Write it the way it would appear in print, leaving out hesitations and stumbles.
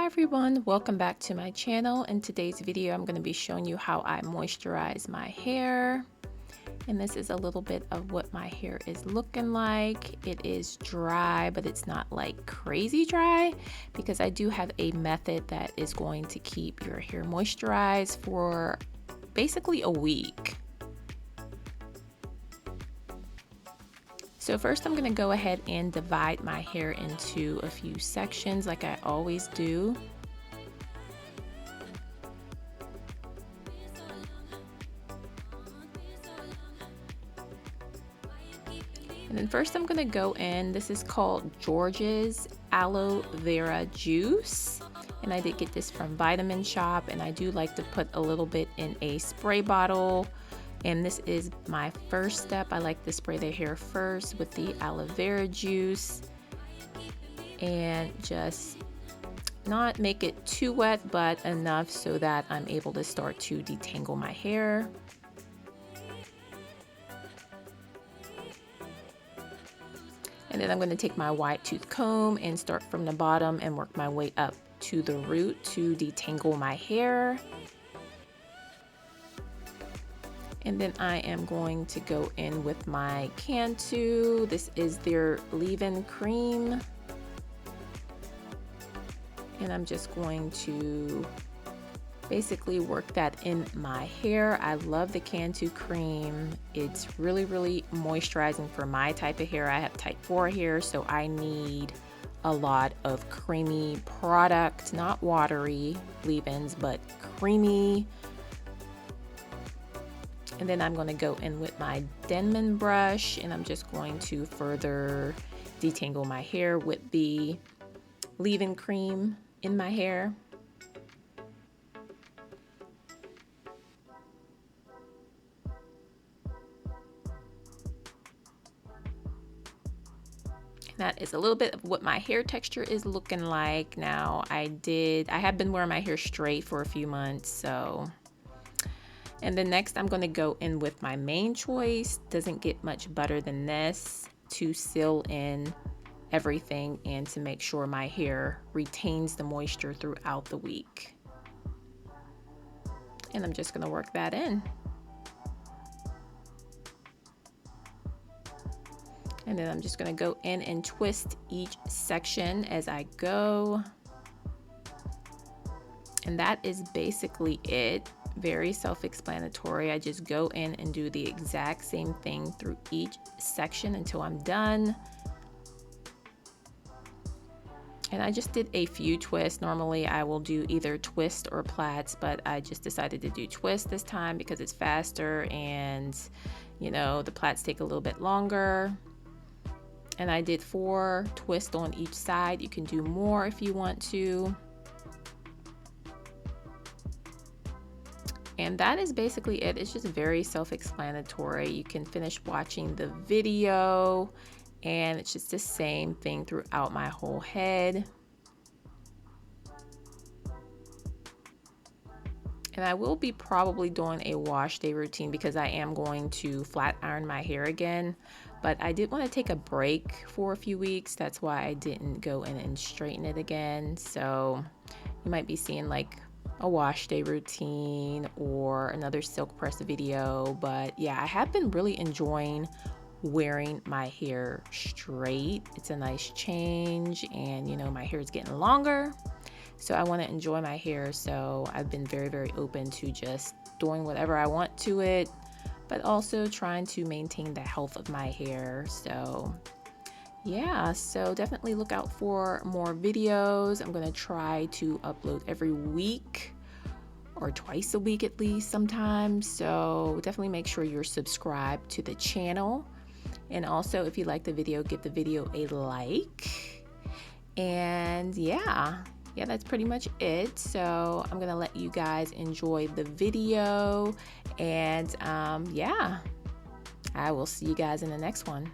everyone, welcome back to my channel. In today's video I'm going to be showing you how I moisturize my hair, and this is a little bit of what my hair is looking like. It is dry, but it's not like crazy dry because I do have a method that is going to keep your hair moisturized for basically a week. So first I'm going to go ahead and divide my hair into a few sections like I always do. And then first I'm going to go in, this is called George's Aloe Vera Juice. And I did get this from Vitamin Shop, and I do like to put a little bit in a spray bottle. And this is my first step. I like to spray the hair first with the aloe vera juice and just not make it too wet, but enough so that I'm able to start to detangle my hair. And then I'm going to take my wide tooth comb and start from the bottom and work my way up to the root to detangle my hair. And then I am going to go in with my Cantu. This is their leave-in cream. And I'm just going to basically work that in my hair. I love the Cantu cream. It's really, really moisturizing for my type of hair. I have type 4 hair, so I need a lot of creamy product, not watery leave-ins, but creamy. And then I'm going to go in with my Denman brush, and I'm just going to further detangle my hair with the leave-in cream in my hair. That is a little bit of what my hair texture is looking like now. I have been wearing my hair straight for a few months, so. And then next I'm going to go in with my main choice. Doesn't get much better than this to seal in everything and to make sure my hair retains the moisture throughout the week. And I'm just going to work that in. And then I'm just going to go in and twist each section as I go. And that is basically it. Very self-explanatory. I just go in and do the exact same thing through each section until I'm done. And I just did a few twists. Normally I will do either twist or plaits, but I just decided to do twist this time because it's faster, and you know, the plaits take a little bit longer. And I did 4 twists on each side. You can do more if you want to. And that is basically it. It's just very self-explanatory. You can finish watching the video, and it's just the same thing throughout my whole head. And I will be probably doing a wash day routine because I am going to flat iron my hair again. But I did want to take a break for a few weeks. That's why I didn't go in and straighten it again. So you might be seeing like a wash day routine or another silk press video. But yeah, I have been really enjoying wearing my hair straight. It's a nice change, and you know, my hair is getting longer, so I want to enjoy my hair. So I've been very, very open to just doing whatever I want to it, but also trying to maintain the health of my hair. So yeah, so definitely look out for more videos. I'm going to try to upload every week or twice a week at least sometimes. So definitely make sure you're subscribed to the channel. And also, if you like the video, give the video a like. And yeah, that's pretty much it. So I'm going to let you guys enjoy the video. And yeah, I will see you guys in the next one.